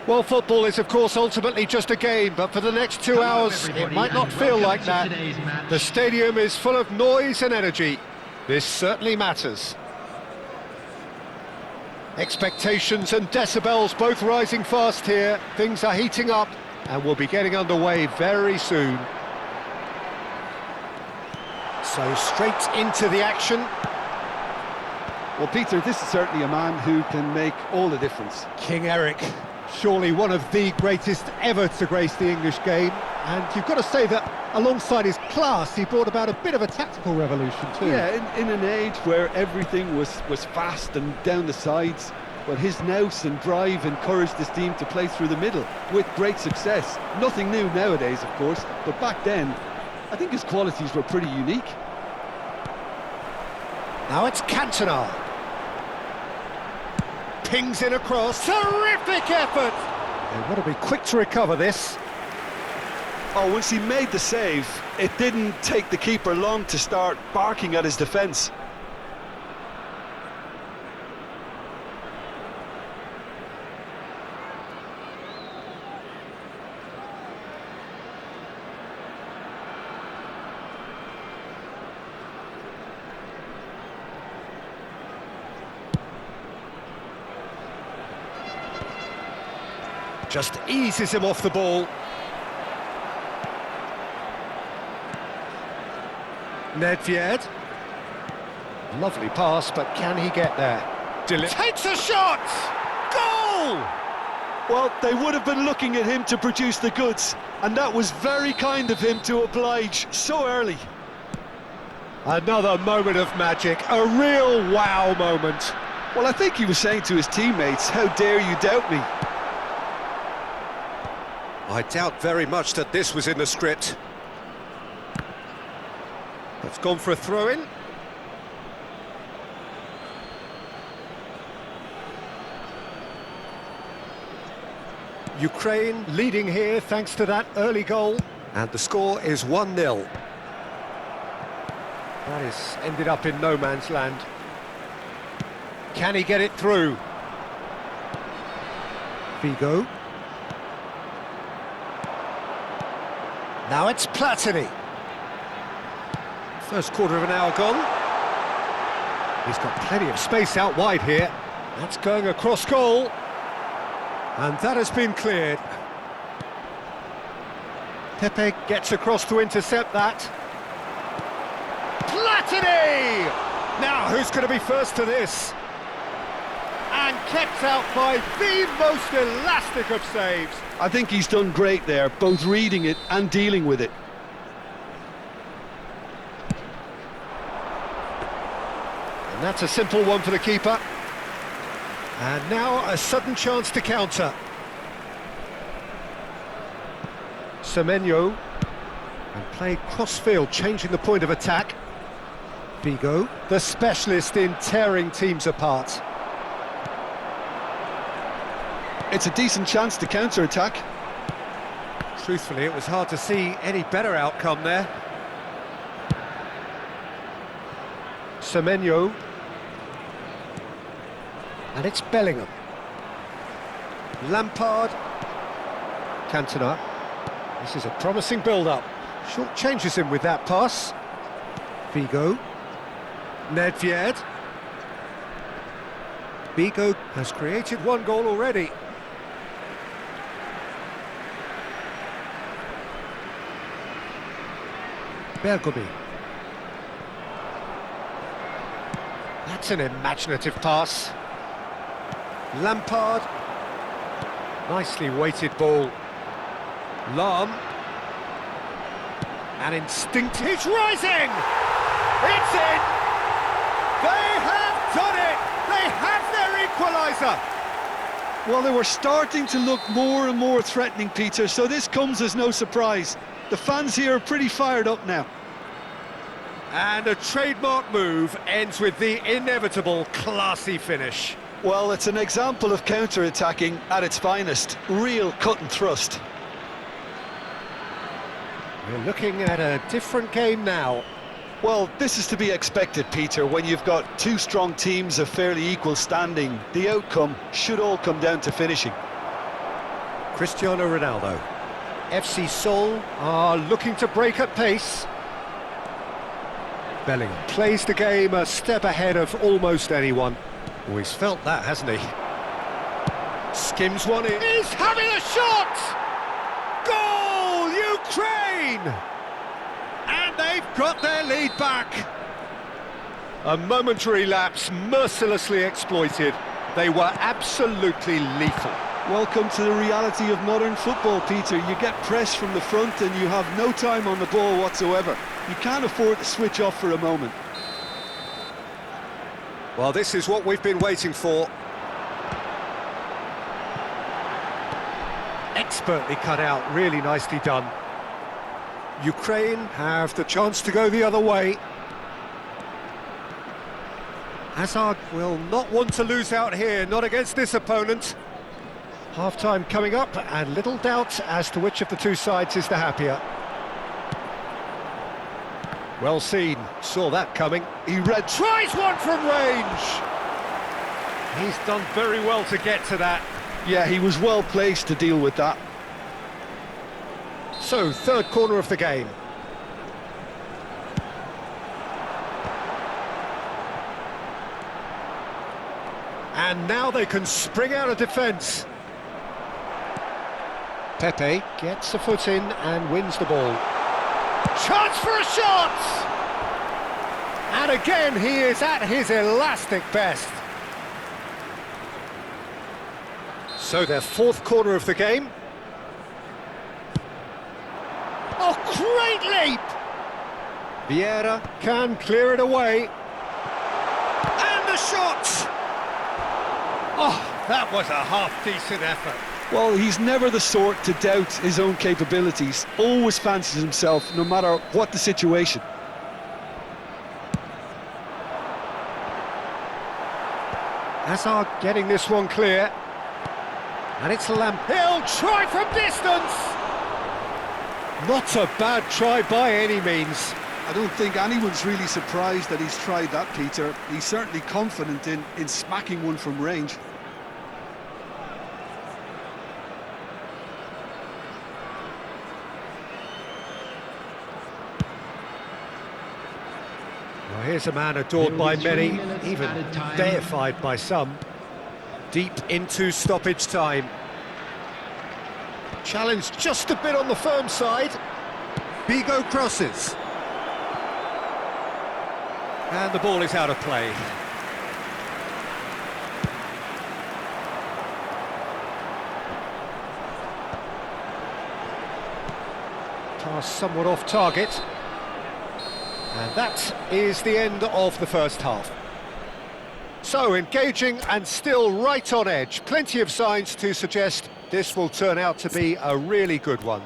Well, football is, of course, ultimately just a game, but for the next 2 hours, it might not feel like that. The stadium is full of noise and energy. This certainly matters. Expectations and decibels both rising fast here. Things are heating up, and we'll be getting underway very soon. So straight into the action. Well, Peter, this is certainly a man who can make all the difference. King Eric, surely one of the greatest ever to grace the English game. And you've got to say that alongside his class, he brought about a bit of a tactical revolution too. Yeah, in an age where everything was fast and down the sides, well, his nous and drive encouraged his team to play through the middle with great success. Nothing new nowadays, of course, but back then, I think his qualities were pretty unique. Now it's Cantona. Pings in across. Terrific effort! They've got to be quick to recover this. Oh, once he made the save, it didn't take the keeper long to start barking at his defence. Just eases him off the ball. Nedved. Lovely pass, but can he get there? Takes a shot! Goal! Well, they would have been looking at him to produce the goods, and that was very kind of him to oblige so early. Another moment of magic, a real wow moment. Well, I think he was saying to his teammates, how dare you doubt me? I doubt very much that this was in the script. That's gone for a throw-in. Ukraine leading here thanks to that early goal. And the score is 1-0. That has ended up in no man's land. Can he get it through? Figo. Now it's Platini. First quarter of an hour gone. He's got plenty of space out wide here. That's going across goal. And that has been cleared. Pepe gets across to intercept that. Platini! Now, who's going to be first to this? And kept out by the most elastic of saves. I think he's done great there, both reading it and dealing with it. And that's a simple one for the keeper. And now a sudden chance to counter. Semenyo. And played cross-field, changing the point of attack. Figo, the specialist in tearing teams apart. It's a decent chance to counter-attack. Truthfully, it was hard to see any better outcome there. Semenyo. And it's Bellingham. Lampard. Cantona. This is a promising build-up. Short changes him with that pass. Figo. Nedved. Figo has created one goal already. Bergomi. That's an imaginative pass. Lampard. Nicely weighted ball. Lahm. An instinct. He's rising! It's in! They have done it! They have their equaliser! Well, they were starting to look more and more threatening, Peter, so this comes as no surprise. The fans here are pretty fired up now. And a trademark move ends with the inevitable classy finish. Well, it's an example of counter-attacking at its finest. Real cut and thrust. We're looking at a different game now. Well, this is to be expected, Peter, when you've got two strong teams of fairly equal standing. The outcome should all come down to finishing. Cristiano Ronaldo. FC Seoul are looking to break at pace. Bellingham plays the game a step ahead of almost anyone. Oh, he's felt that, hasn't he? Skims one in. He's having a shot! Goal, Ukraine! And they've got their lead back. A momentary lapse mercilessly exploited. They were absolutely lethal. Welcome to the reality of modern football, Peter. You get press from the front and you have no time on the ball whatsoever. You can't afford to switch off for a moment. Well, this is what we've been waiting for. Expertly cut out, really nicely done. Ukraine have the chance to go the other way. Hazard will not want to lose out here, not against this opponent. Half-time coming up, and little doubt as to which of the two sides is the happier. Well seen, saw that coming. He tries one from range! He's done very well to get to that. Yeah, he was well placed to deal with that. So, third corner of the game. And now they can spring out of defence. Pepe gets a foot in and wins the ball. Chance for a shot! And again he is at his elastic best. So their fourth corner of the game. Oh, great leap! Vieira can clear it away. And the shot! Oh, that was a half-decent effort. Well, he's never the sort to doubt his own capabilities. Always fancies himself, no matter what the situation. Hazard getting this one clear. And it's Lamp. He'll try from distance! Not a bad try by any means. I don't think anyone's really surprised that he's tried that, Peter. He's certainly confident in smacking one from range. Well, here's a man adored by many, even deified by some. Deep into stoppage time. Challenge just a bit on the firm side. Bigo crosses. And the ball is out of play. Pass somewhat off target. And that is the end of the first half. So, engaging and still right on edge. Plenty of signs to suggest this will turn out to be a really good one.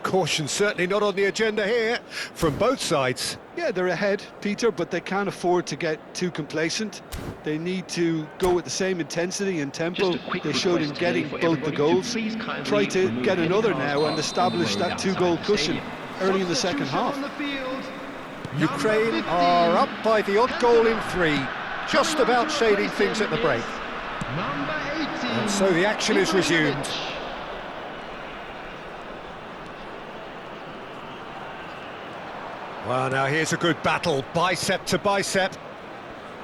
Caution certainly not on the agenda here, from both sides. Yeah, they're ahead, Peter, but they can't afford to get too complacent. They need to go with the same intensity and tempo they showed in getting both the goals. Try to get another now and establish that two-goal cushion early in the second half. Ukraine are up by the odd goal in 3, just about shading things at the break. And so the action is resumed. Well, now here's a good battle, bicep to bicep.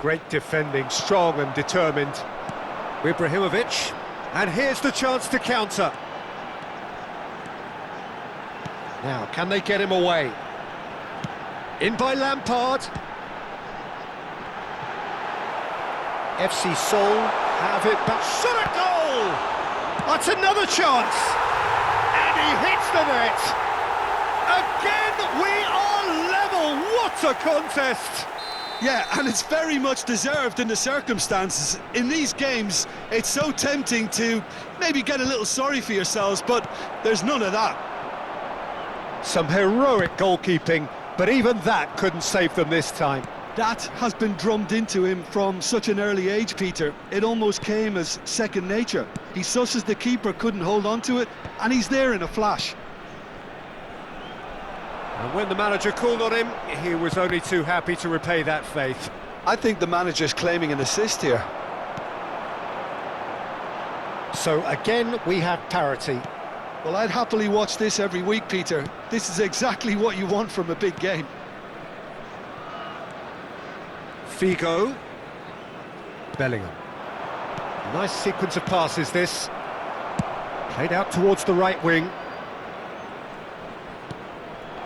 Great defending, strong and determined. Ibrahimovic, and here's the chance to counter. Now, can they get him away? In by Lampard. FC Seoul have it back. Shot a goal! That's another chance! And he hits the net! Again, we are level! What a contest! Yeah, and it's very much deserved in the circumstances. In these games, it's so tempting to maybe get a little sorry for yourselves, but there's none of that. Some heroic goalkeeping, but even that couldn't save them this time. That has been drummed into him from such an early age, Peter. It almost came as second nature. He susses the keeper couldn't hold on to it, and he's there in a flash. And when the manager called on him, he was only too happy to repay that faith. I think the manager's claiming an assist here. So again, we have parity. Well, I'd happily watch this every week, Peter. This is exactly what you want from a big game. Figo. Bellingham. Nice sequence of passes, this. Played out towards the right wing.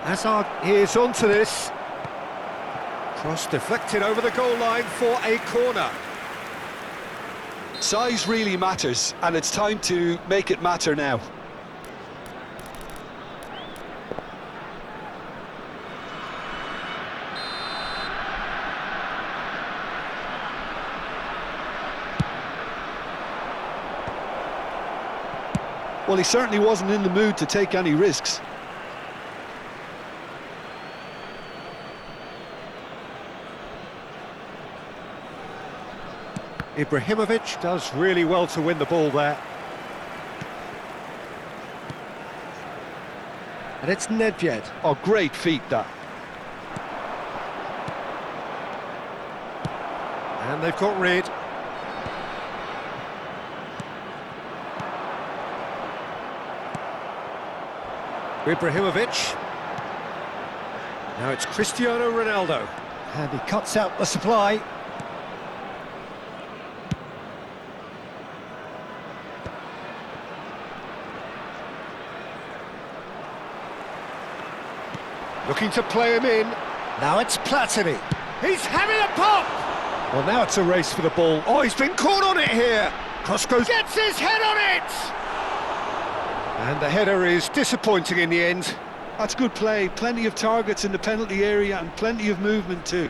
Hazard is onto this. Cross deflected over the goal line for a corner. Size really matters, and it's time to make it matter now. Well, he certainly wasn't in the mood to take any risks. Ibrahimovic does really well to win the ball there. And it's Nedved. Oh, great feat, that. And they've got rid. Ibrahimovic. Now it's Cristiano Ronaldo. And he cuts out the supply. Looking to play him in. Now it's Platini. He's having a pop! Well, now it's a race for the ball. Oh, he's been caught on it here. Cross goes... Gets his head on it! And the header is disappointing in the end. That's good play. Plenty of targets in the penalty area and plenty of movement too.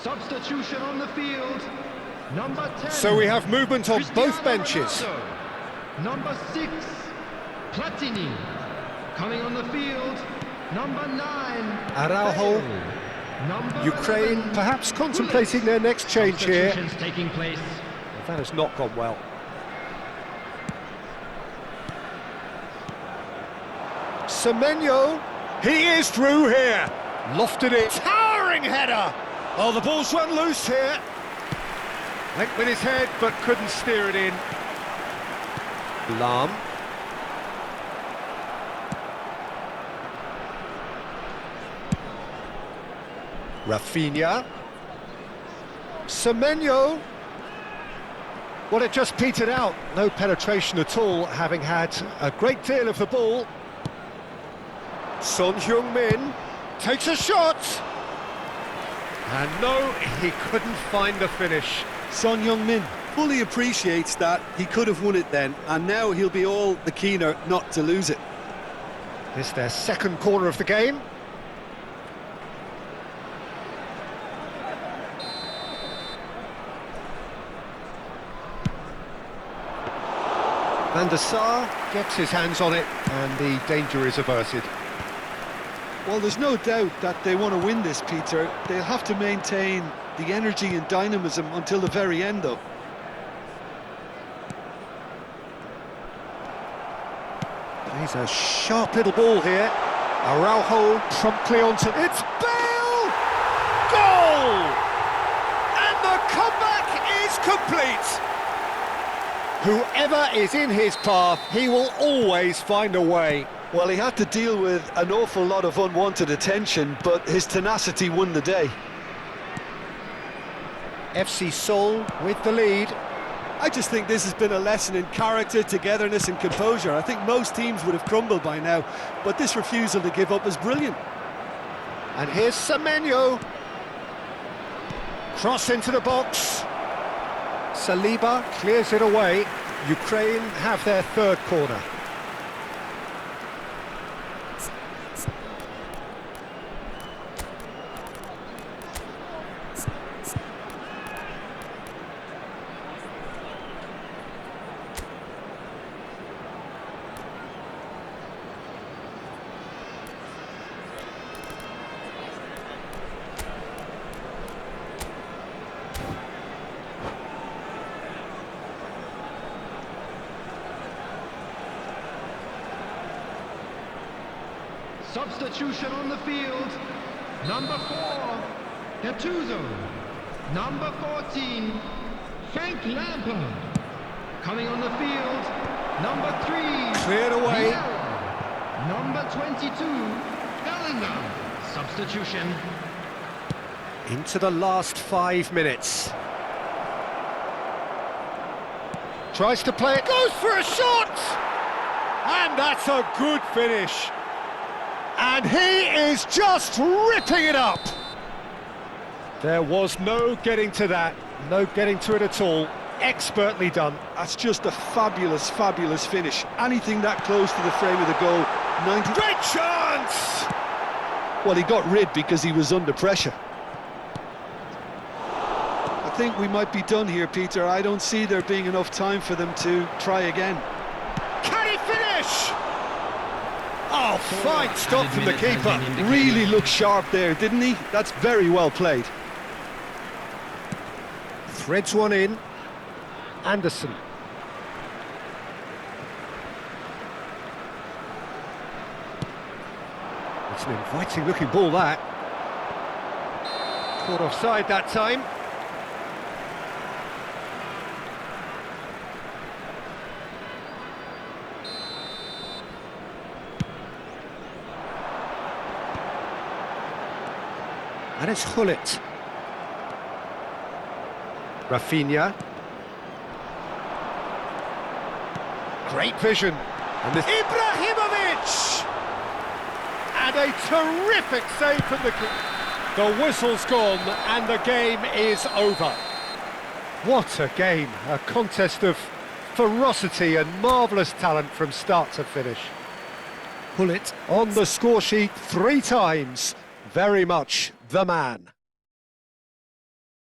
Substitution on the field. Number 10. So we have movement on both benches. Ronaldo. Number 6, Platini. Coming on the field, number 9, Araujo. Number Ukraine 11, perhaps contemplating their next change here. Substitutions taking place. That has not gone well. Semenyo. He is through here. Lofted it. Towering header. Oh, the ball's run loose here. Went with his head, but couldn't steer it in. Lahm. Rafinha. Semenyo. Well, it just petered out. No penetration at all, having had a great deal of the ball. Son Heung-min takes a shot. And no, he couldn't find the finish. Son Heung-min fully appreciates that he could have won it then, and now he'll be all the keener not to lose it. This is their second corner of the game. Van der Sar gets his hands on it, and the danger is averted. Well, there's no doubt that they want to win this, Peter. They'll have to maintain the energy and dynamism until the very end, though. He's a sharp little ball here. Araujo promptly onto... It's Bale! Goal! And the comeback is complete! Whoever is in his path, he will always find a way. Well, he had to deal with an awful lot of unwanted attention, but his tenacity won the day. FC Seoul with the lead. I just think this has been a lesson in character, togetherness and composure. I think most teams would have crumbled by now, but this refusal to give up is brilliant. And here's Semenyo. Cross into the box. Saliba clears it away. Ukraine have their third corner. Substitution on the field. Number 4, Gattuso. Number 14, Frank Lampard. Coming on the field, number 3, Cleared away. Vieira. Number 22, Bellingham. Substitution. Into the last 5 minutes. Tries to play it, goes for a shot! And that's a good finish. And he is just ripping it up. There was no getting to that, no getting to it at all. Expertly done. That's just a fabulous, fabulous finish. Anything that close to the frame of the goal, 90... Great chance! Well, he got rid because he was under pressure. I think we might be done here, Peter. I don't see there being enough time for them to try again. Can he finish? Oh, fine stop from the keeper. Really looked sharp there, didn't he? That's very well played. Threads one in. Anderson. It's an inviting looking ball, that. Caught offside that time. And it's Hullet. Rafinha. Great vision. And this Ibrahimovic! And a terrific save from the keeper. The whistle's gone and the game is over. What a game. A contest of ferocity and marvellous talent from start to finish. Hullet on the score sheet 3 times. Very much the man.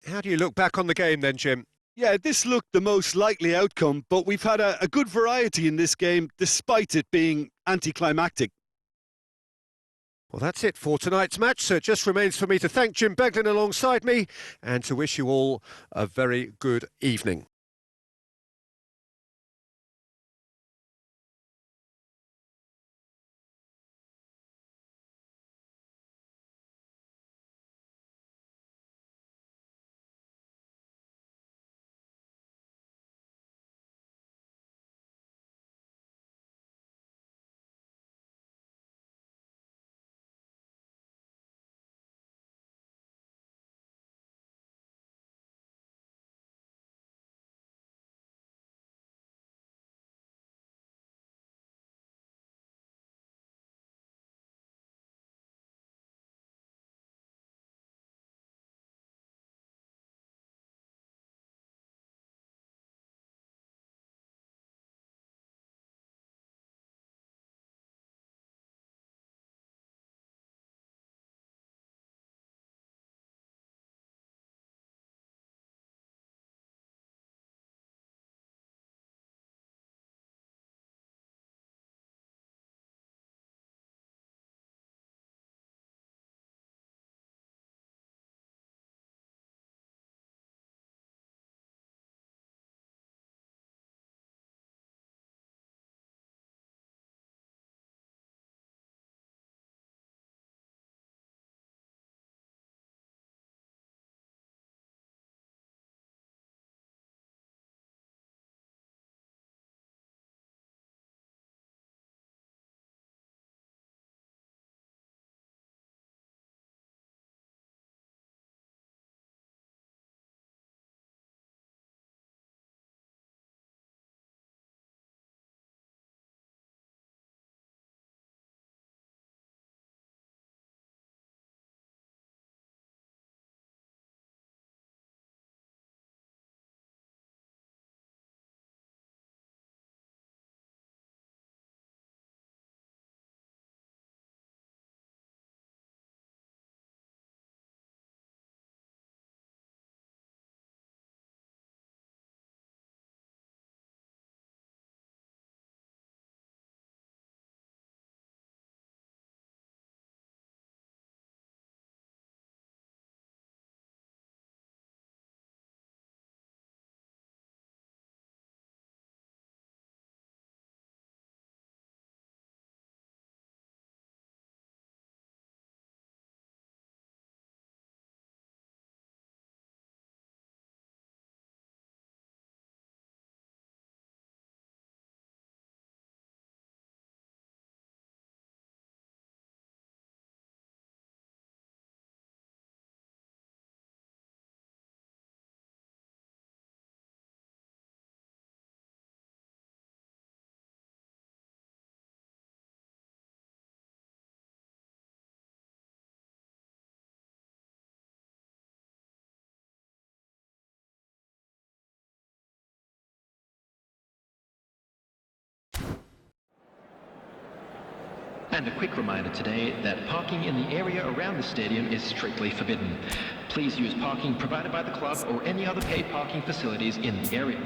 How do you look back on the game then, Jim? Yeah, this looked the most likely outcome, but we've had a good variety in this game, despite it being anticlimactic. Well, that's it for tonight's match, so it just remains for me to thank Jim Beglin alongside me and to wish you all a very good evening. And a quick reminder today that parking in the area around the stadium is strictly forbidden. Please use parking provided by the club or any other paid parking facilities in the area.